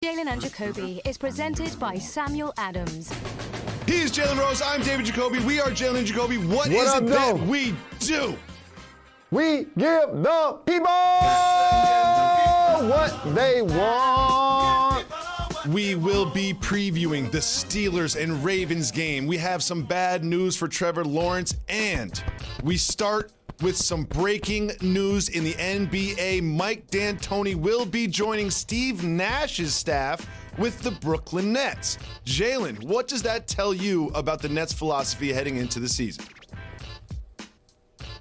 Jalen Jacoby is presented by Samuel Adams. He's Jalen Rose. I'm David Jacoby. We are Jalen Jacoby. What is up, it that we do? We give the people what they want. We will be previewing the Steelers and Ravens game. We have some bad news for Trevor Lawrence, and we start with some breaking news in the NBA. Mike D'Antoni will be joining Steve Nash's staff with the Brooklyn Nets. Jalen, what does that tell you about the Nets' philosophy heading into the season?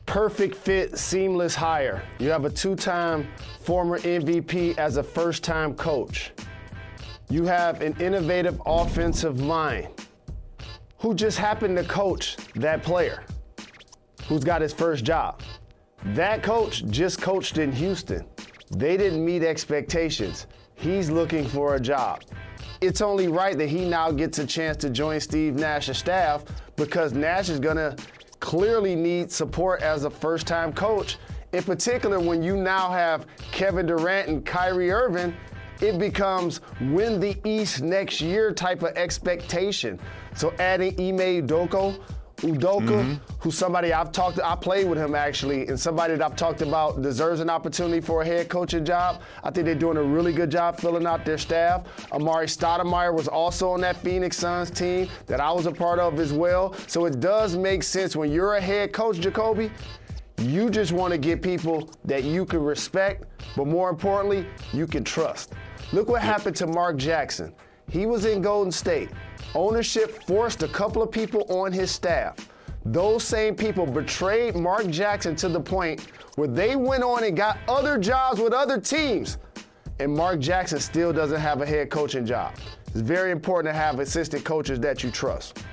Perfect fit, seamless hire. You have a two-time former MVP as a first-time coach. You have an innovative offensive line who just happened to coach that player who's got his first job. That coach just coached in Houston. They didn't meet expectations. He's looking for a job. It's only right that he now gets a chance to join Steve Nash's staff because Nash is gonna clearly need support as a first-time coach. In particular, when you now have Kevin Durant and Kyrie Irving, it becomes win the East next year type of expectation. So adding Ime Udoka, who's somebody I played with him actually, and somebody that I've talked about deserves an opportunity for a head coaching job. I think they're doing a really good job filling out their staff. Amari Stoudemire was also on that Phoenix Suns team that I was a part of as well. So it does make sense when you're a head coach, Jacoby, you just want to get people that you can respect, but more importantly, you can trust. Look what happened to Mark Jackson. He was in Golden State. Ownership forced a couple of people on his staff. Those same people betrayed Mark Jackson to the point where they went on and got other jobs with other teams. And Mark Jackson still doesn't have a head coaching job. It's very important to have assistant coaches that you trust.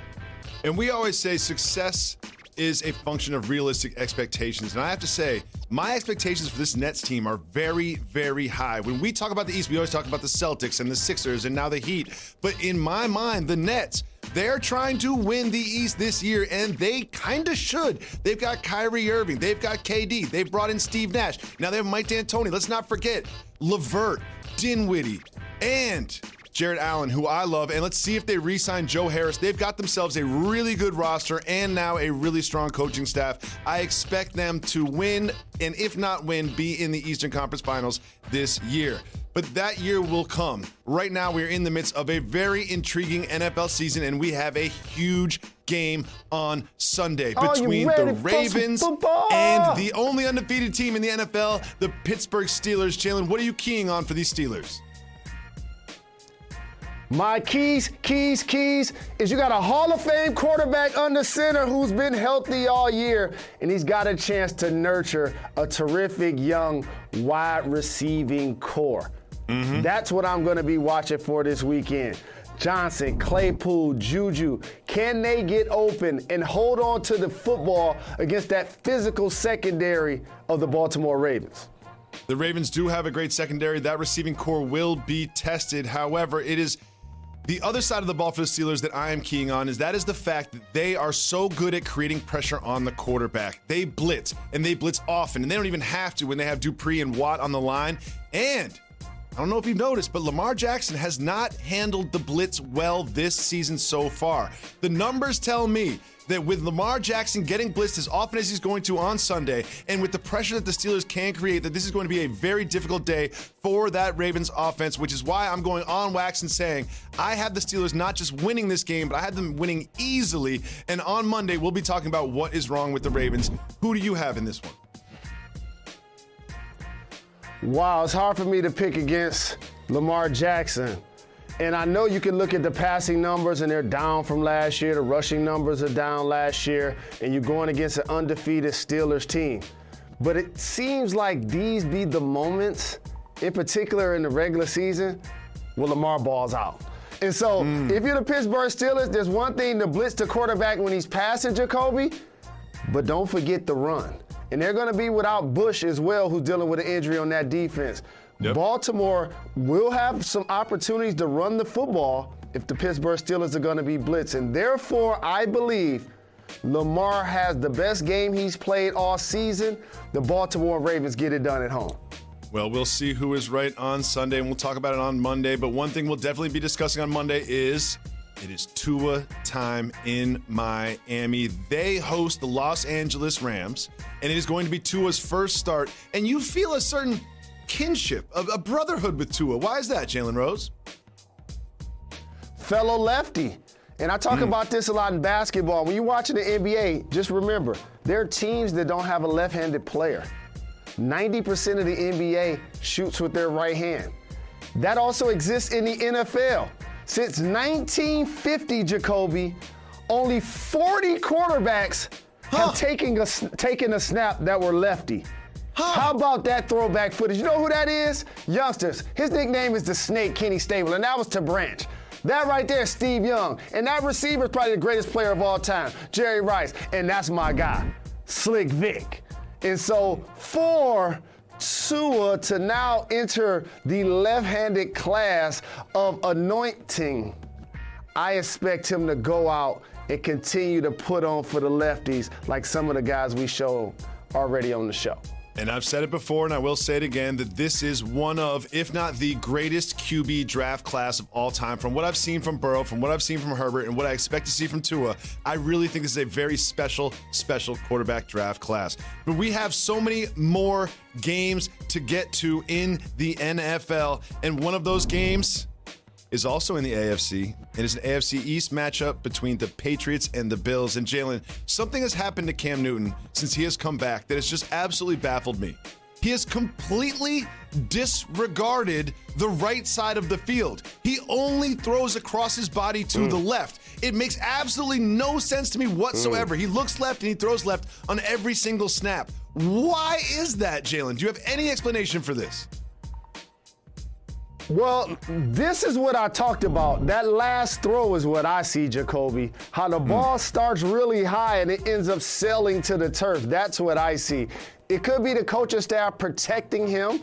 And we always say success is a function of realistic expectations. And I have to say, my expectations for this Nets team are very, very high. When we talk about the East, we always talk about the Celtics and the Sixers and now the Heat. But in my mind, the Nets, they're trying to win the East this year, and they kind of should. They've got Kyrie Irving. They've got KD. They've brought in Steve Nash. Now they have Mike D'Antoni. Let's not forget LeVert, Dinwiddie, and Jared Allen, who I love, and let's see if they re-sign Joe Harris. They've got themselves a really good roster and now a really strong coaching staff. I expect them to win, and if not win, be in the Eastern Conference Finals this year. But that year will come. Right now, we're in the midst of a very intriguing NFL season, and we have a huge game on Sunday between the Ravens and the only undefeated team in the NFL, the Pittsburgh Steelers. Jalen, what are you keying on for these Steelers? My keys is you got a Hall of Fame quarterback under center who's been healthy all year, and he's got a chance to nurture a terrific young wide receiving core. That's what I'm going to be watching for this weekend. Johnson, Claypool, Juju, can they get open and hold on to the football against that physical secondary of the Baltimore Ravens? The Ravens do have a great secondary. That receiving core will be tested. However, it is the other side of the ball for the Steelers that I am keying on is the fact that they are so good at creating pressure on the quarterback. They blitz, and they blitz often, and they don't even have to when they have Dupree and Watt on the line. And I don't know if you've noticed, but Lamar Jackson has not handled the blitz well this season so far. The numbers tell me that with Lamar Jackson getting blitzed as often as he's going to on Sunday, and with the pressure that the Steelers can create, that this is going to be a very difficult day for that Ravens offense, which is why I'm going on wax and saying I have the Steelers not just winning this game, but I had them winning easily. And on Monday, we'll be talking about what is wrong with the Ravens. Who do you have in this one? Wow, it's hard for me to pick against Lamar Jackson. And I know you can look at the passing numbers and they're down from last year. The rushing numbers are down last year. And you're going against an undefeated Steelers team. But it seems like these be the moments, in particular in the regular season, where Lamar balls out. And so if you're the Pittsburgh Steelers, there's one thing to blitz the quarterback when he's passing, Jacoby, but don't forget the run. And they're going to be without Bush as well, who's dealing with an injury on that defense. Yep. Baltimore will have some opportunities to run the football if the Pittsburgh Steelers are going to be blitzing. Therefore, I believe Lamar has the best game he's played all season. The Baltimore Ravens get it done at home. Well, we'll see who is right on Sunday, and we'll talk about it on Monday. But one thing we'll definitely be discussing on Monday is it is Tua time in Miami. They host the Los Angeles Rams, and it is going to be Tua's first start. And you feel a certain kinship, a brotherhood with Tua. Why is that, Jalen Rose? Fellow lefty. And I talk about this a lot in basketball. When you're watching the NBA, just remember, there are teams that don't have a left-handed player. 90% of the NBA shoots with their right hand. That also exists in the NFL. Since 1950, Jacoby, only 40 quarterbacks have taken a snap that were lefty. How about that throwback footage? You know who that is? Youngsters. His nickname is the Snake, Kenny Stabler, and that was to Branch. That right there is Steve Young. And that receiver is probably the greatest player of all time, Jerry Rice. And that's my guy, Slick Vic. And so for Tua to now enter the left-handed class of anointing, I expect him to go out and continue to put on for the lefties like some of the guys we showed already on the show. And I've said it before, and I will say it again, that this is one of, if not the greatest QB draft class of all time. From what I've seen from Burrow, from what I've seen from Herbert, and what I expect to see from Tua, I really think this is a very special quarterback draft class. But we have so many more games to get to in the NFL, and one of those games is also in the AFC. It is an AFC East matchup between the Patriots and the Bills. And Jalen, something has happened to Cam Newton since he has come back that has just absolutely baffled me. He has completely disregarded the right side of the field. He only throws across his body to the left. It makes absolutely no sense to me whatsoever. He looks left and he throws left on every single snap. Why is that, Jalen? Do you have any explanation for this? Well, this is what I talked about. That last throw is what I see, Jacoby. How the ball starts really high and it ends up sailing to the turf. That's what I see. It could be the coaching staff protecting him,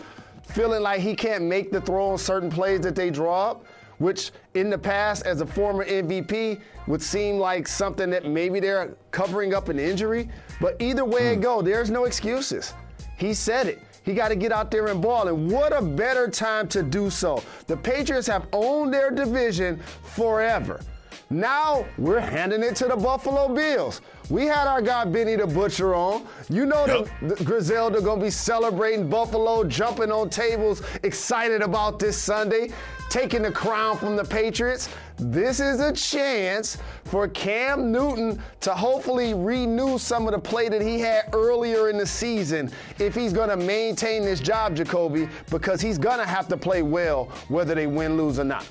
feeling like he can't make the throw on certain plays that they draw up, which in the past, as a former MVP, would seem like something that maybe they're covering up an injury. But either way it go, there's no excuses. He said it. He got to get out there and ball, and what a better time to do so. The Patriots have owned their division forever. Now we're handing it to the Buffalo Bills. We had our guy Benny the Butcher on. You know the Griselda going to be celebrating Buffalo, jumping on tables, excited about this Sunday, taking the crown from the Patriots. This is a chance for Cam Newton to hopefully renew some of the play that he had earlier in the season if he's going to maintain this job, Jacoby, because he's going to have to play well whether they win, lose, or not.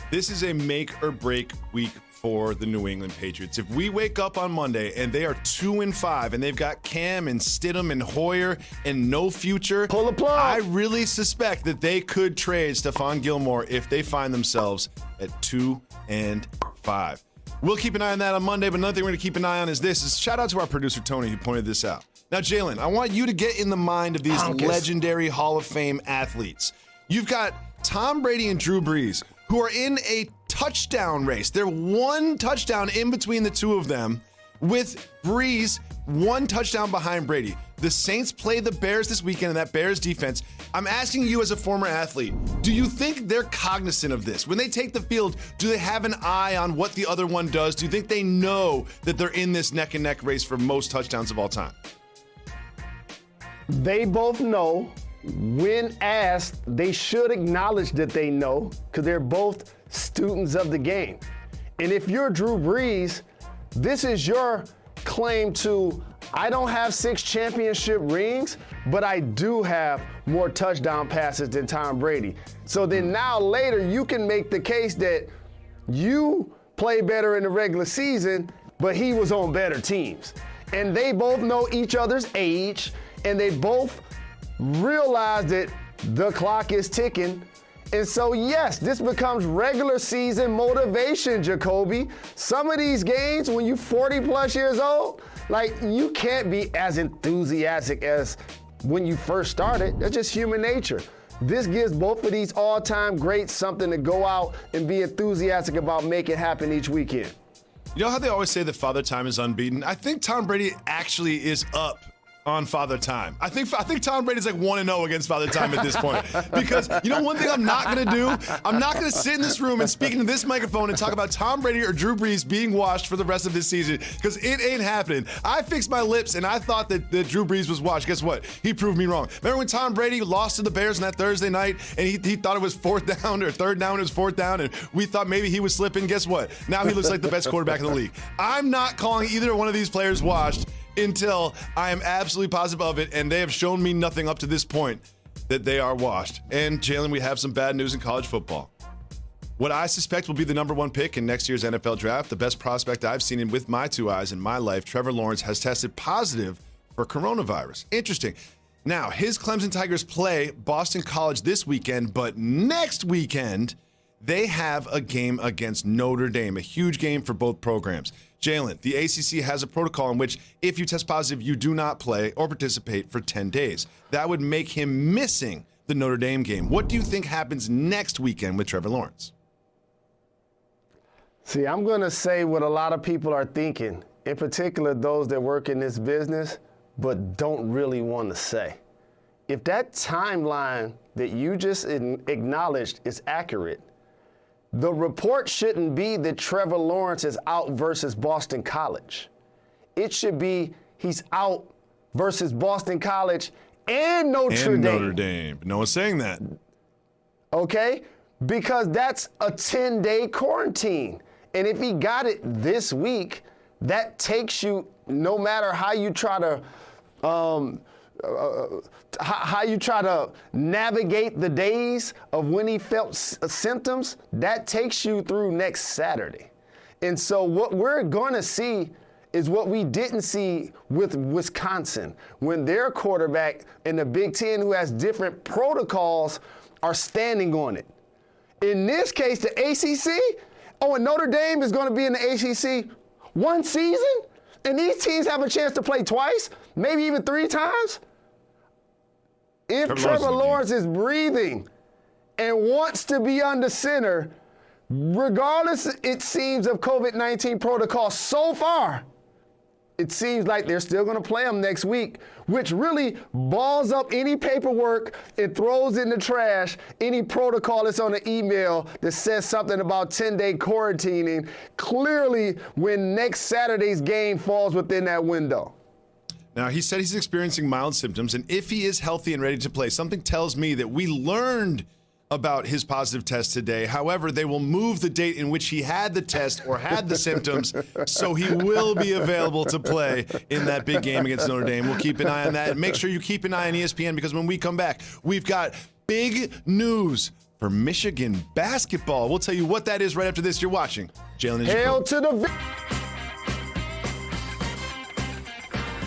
This is a make or break week for the New England Patriots. If we wake up on Monday and they are 2-5 and they've got Cam and Stidham and Hoyer and no future, pull the plug. I really suspect that they could trade Stephon Gilmore if they find themselves at 2-5. We'll keep an eye on that on Monday, but another thing we're going to keep an eye on is this. Shout out to our producer, Tony, who pointed this out. Now, Jalen, I want you to get in the mind of these legendary Hall of Fame athletes. You've got Tom Brady and Drew Brees, who are in a touchdown race. They're one touchdown in between the two of them, with Brees one touchdown behind Brady. The Saints play the Bears this weekend, and that Bears defense. I'm asking you as a former athlete, do you think they're cognizant of this? When they take the field, do they have an eye on what the other one does? Do you think they know that they're in this neck-and-neck race for most touchdowns of all time? They both know. When asked, they should acknowledge that they know, because they're both students of the game. And if you're Drew Brees, this is your claim to, I don't have 6 championship rings, but I do have more touchdown passes than Tom Brady. So then now later you can make the case that you play better in the regular season, but he was on better teams. And they both know each other's age, and they both realize that the clock is ticking. And so, yes, this becomes regular season motivation, Jacoby. Some of these games, when you're 40 plus years old, like, you can't be as enthusiastic as when you first started. That's just human nature. This gives both of these all-time greats something to go out and be enthusiastic about making happen each weekend. You know how they always say that Father Time is unbeaten? I think Tom Brady actually is up on Father Time. I think Tom Brady's like 1-0 against Father Time at this point. Because you know one thing I'm not going to do? I'm not going to sit in this room and speak into this microphone and talk about Tom Brady or Drew Brees being washed for the rest of this season, because it ain't happening. I fixed my lips and I thought that Drew Brees was washed. Guess what? He proved me wrong. Remember when Tom Brady lost to the Bears on that Thursday night and he thought it was fourth down or third down, it was fourth down, and we thought maybe he was slipping? Guess what? Now he looks like the best quarterback in the league. I'm not calling either one of these players washed until I am absolutely positive of it, and they have shown me nothing up to this point that they are washed. And Jalen, we have some bad news in college football. What I suspect will be the number one pick in next year's NFL draft, the best prospect I've seen in with my two eyes in my life, Trevor Lawrence, has tested positive for coronavirus. Interesting. Now, his Clemson Tigers play Boston College this weekend, but next weekend, they have a game against Notre Dame, a huge game for both programs. Jalen, the ACC has a protocol in which if you test positive, you do not play or participate for 10 days. That would make him missing the Notre Dame game. What do you think happens next weekend with Trevor Lawrence? See, I'm going to say what a lot of people are thinking, in particular those that work in this business, but don't really want to say. If that timeline that you just acknowledged is accurate, the report shouldn't be that Trevor Lawrence is out versus Boston College. It should be he's out versus Boston College and Notre Dame. No one's saying that. Okay? Because that's a 10-day quarantine. And if he got it this week, that takes you, no matter how you try to navigate the days of when he felt symptoms, that takes you through next Saturday. And so what we're going to see is what we didn't see with Wisconsin, when their quarterback in the Big Ten, who has different protocols, are standing on it. In this case, the ACC, and Notre Dame is going to be in the ACC one season, and these teams have a chance to play twice, maybe even 3 times. If Trevor Lawrence is breathing and wants to be under center, regardless, it seems, of COVID-19 protocol so far, it seems like they're still going to play him next week, which really balls up any paperwork and throws in the trash any protocol that's on the email that says something about 10-day quarantining, clearly when next Saturday's game falls within that window. Now, he said he's experiencing mild symptoms, and if he is healthy and ready to play, something tells me that we learned about his positive test today. However, they will move the date in which he had the test or had the symptoms, so he will be available to play in that big game against Notre Dame. We'll keep an eye on that, and make sure you keep an eye on ESPN, because when we come back, we've got big news for Michigan basketball. We'll tell you what that is right after this. You're watching Jalen Jacoby. Hail to the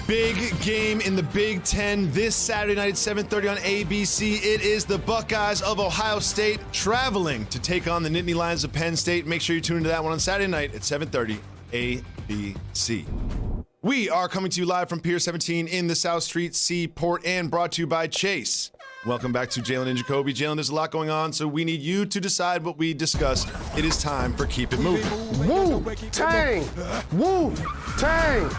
Big game in the Big Ten this Saturday night at 7:30 on ABC. It is the Buckeyes of Ohio State traveling to take on the Nittany Lions of Penn State. Make sure you tune into that one on Saturday night at 7:30 ABC. We are coming to you live from Pier 17 in the South Street Seaport and brought to you by Chase. Welcome back to Jalen and Jacoby. Jalen, there's a lot going on, so we need you to decide what we discuss. It is time for Keep It Moving. Wu-Tang! Wu-Tang!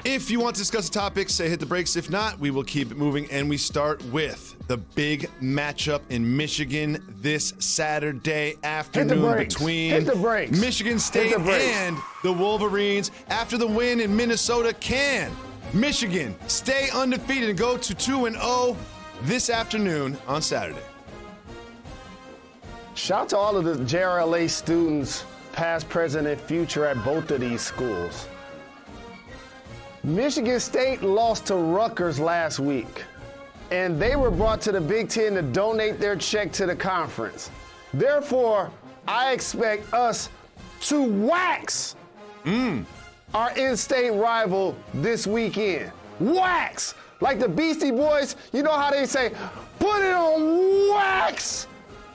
If you want to discuss a topic, say hit the brakes. If not, we will keep it moving. And we start with the big matchup in Michigan this Saturday afternoon between Michigan State and the Wolverines. After the win in Minnesota, can Michigan stay undefeated and go to 2-0 this afternoon on Saturday? Shout out to all of the JRLA students, past, present, and future at both of these schools. Michigan State lost to Rutgers last week, and they were brought to the Big Ten to donate their check to the conference. Therefore, I expect us to wax our in-state rival this weekend. Wax! Like the Beastie Boys, you know how they say, put it on wax!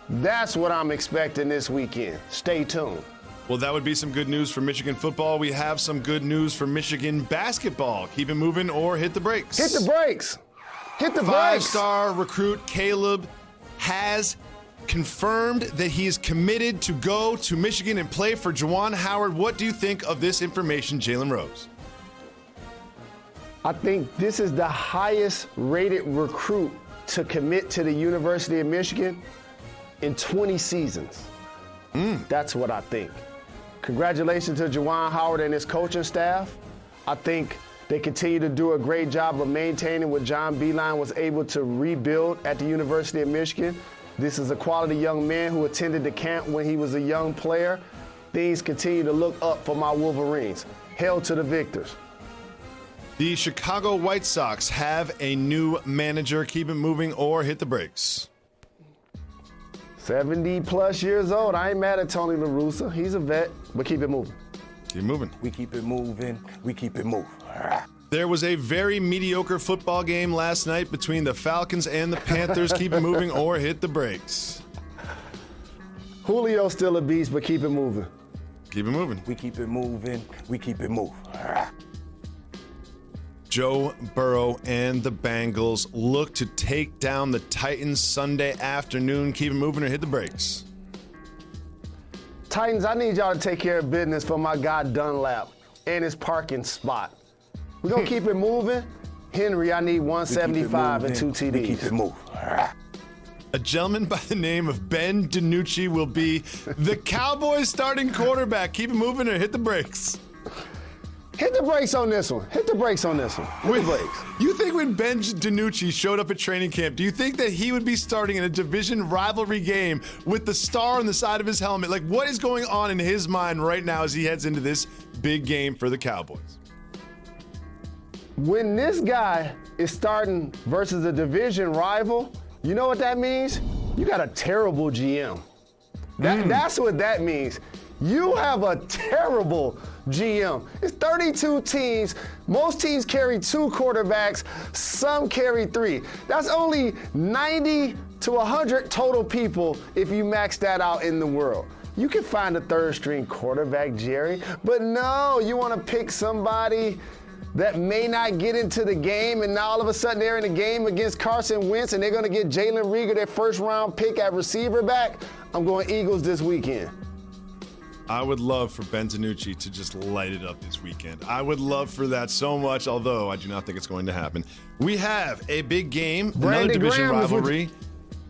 That's what I'm expecting this weekend. Stay tuned. Well, that would be some good news for Michigan football. We have some good news for Michigan basketball. Keep it moving or hit the brakes. Hit the brakes. Hit the brakes. Five-star recruit Caleb has confirmed that he is committed to go to Michigan and play for Juwan Howard. What do you think of this information, Jalen Rose? I think this is the highest rated recruit to commit to the University of Michigan in 20 seasons. That's what I think. Congratulations to Juwan Howard and his coaching staff. I think they continue to do a great job of maintaining what John Beilein was able to rebuild at the University of Michigan. This is a quality young man who attended the camp when he was a young player. Things continue to look up for my Wolverines. Hail to the victors. The Chicago White Sox have a new manager. Keep it moving or hit the brakes. 70-plus years old. I ain't mad at Tony La Russa. He's a vet, but keep it moving. Keep moving. We keep it moving. We keep it moving. There was a very mediocre football game last night between the Falcons and the Panthers. Keep it moving or hit the brakes. Julio's still a beast, but keep it moving. Keep it moving. We keep it moving. We keep it moving. Joe Burrow and the Bengals look to take down the Titans Sunday afternoon. Keep it moving or hit the brakes. Titans, I need y'all to take care of business for my guy Dunlap and his parking spot. We're going to keep it moving. Henry, I need 175 and 2 TDs. We keep it moving. A gentleman by the name of Ben DiNucci will be the Cowboys starting quarterback. Keep it moving or hit the brakes. Hit the brakes on this one. Hit the brakes on this one. Hit the brakes. You think when Ben DiNucci showed up at training camp, do you think that he would be starting in a division rivalry game with the star on the side of his helmet? Like, what is going on in his mind right now as he heads into this big game for the Cowboys? When this guy is starting versus a division rival, you know what that means? You got a terrible GM. That's what that means. You have a terrible GM. It's 32 teams. Most teams carry 2 quarterbacks. Some carry 3. That's only 90 to 100 total people if you max that out in the world. You can find a third string quarterback, Jerry, but no, you want to pick somebody that may not get into the game, and now all of a sudden they're in a game against Carson Wentz and they're going to get Jalen Reagor, their first round pick at receiver back. I'm going Eagles this weekend. I would love for Ben DiNucci to just light it up this weekend. I would love for that so much, although I do not think it's going to happen. We have a big game, another division rivalry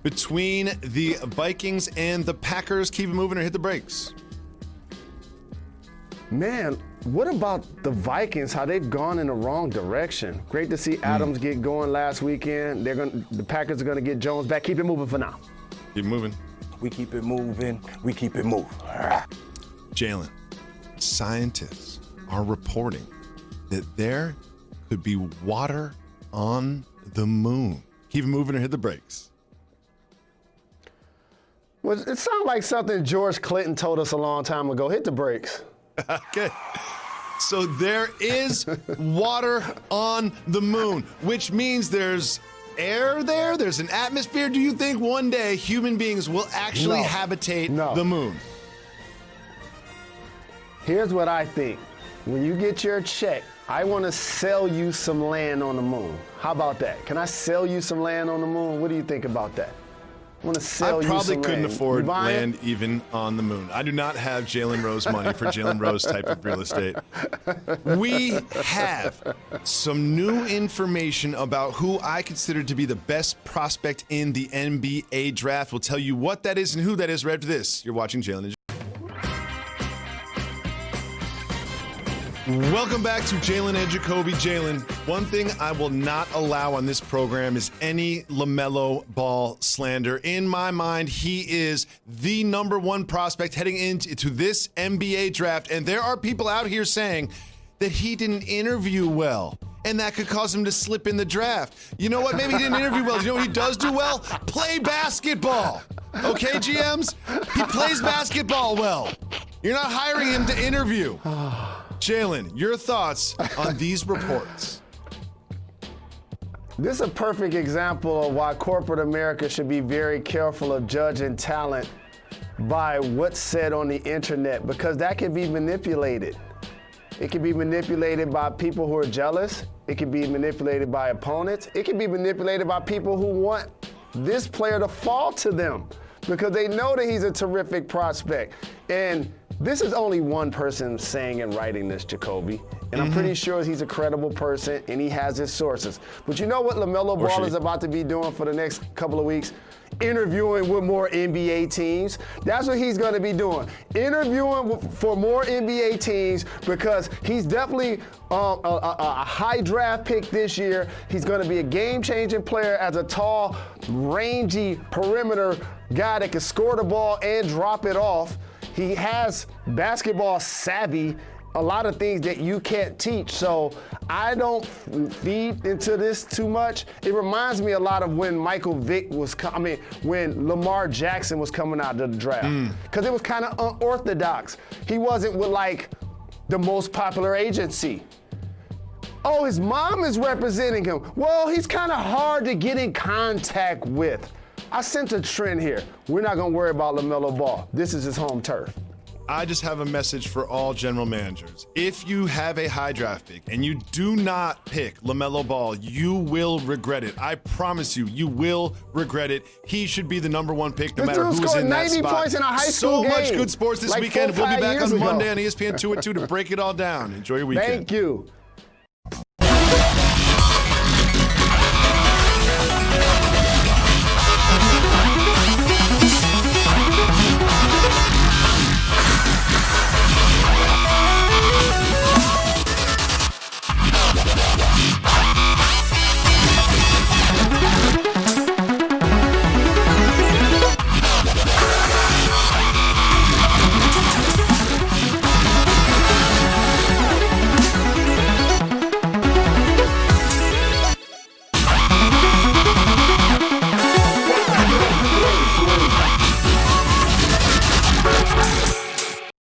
between the Vikings and the Packers. Keep it moving or hit the brakes. Man, what about the Vikings, how they've gone in the wrong direction? Great to see Adams get going last weekend. The Packers are going to get Jones back. Keep it moving for now. Keep moving. We keep it moving. We keep it moving. Jalen, scientists are reporting that there could be water on the moon. Keep it moving or hit the brakes. Well, it sounds like something George Clinton told us a long time ago. Hit the brakes. Okay. So there is water on the moon, which means there's air there, there's an atmosphere. Do you think one day human beings will actually habitate the moon? Here's what I think. When you get your check, I want to sell you some land on the moon. How about that? Can I sell you some land on the moon? What do you think about that? I want to sell you some land. I probably couldn't afford land even on the moon. I do not have Jalen Rose money for Jalen Rose type of real estate. We have some new information about who I consider to be the best prospect in the NBA draft. We'll tell you what that is and who that is right after this. You're watching Jalen and Welcome back to Jalen and Jacoby. Jalen, one thing I will not allow on this program is any LaMelo Ball slander. In my mind, he is the number one prospect heading into this NBA draft, and there are people out here saying that he didn't interview well, and that could cause him to slip in the draft. You know what? Maybe he didn't interview well. You know what he does do well? Play basketball. Okay, GMs? He plays basketball well. You're not hiring him to interview. Jalen, your thoughts on these reports? This is a perfect example of why corporate America should be very careful of judging talent by what's said on the internet, because that can be manipulated. It can be manipulated by people who are jealous. It can be manipulated by opponents. It can be manipulated by people who want this player to fall to them because they know that he's a terrific prospect. And This is only one person saying and writing this, Jacoby. And I'm pretty sure he's a credible person and he has his sources. But you know what LaMelo Ball is about to be doing for the next couple of weeks? Interviewing with more NBA teams. That's what he's going to be doing. Interviewing for more NBA teams because he's definitely a high draft pick this year. He's going to be a game-changing player as a tall, rangy perimeter guy that can score the ball and drop it off. He has basketball savvy, a lot of things that you can't teach. So I don't feed into this too much. It reminds me a lot of when when Lamar Jackson was coming out of the draft. Because it was kind of unorthodox. He wasn't with like the most popular agency. Oh, his mom is representing him. Well, he's kind of hard to get in contact with. I sense a trend here. We're not going to worry about LaMelo Ball. This is his home turf. I just have a message for all general managers. If you have a high draft pick and you do not pick LaMelo Ball, you will regret it. I promise you, you will regret it. He should be the number one pick no matter who's in that spot. 90 points in a high school so much game. good sports this like weekend. We'll be back on ago. Monday on ESPN 2 at 2 to break it all down. Enjoy your weekend. Thank you.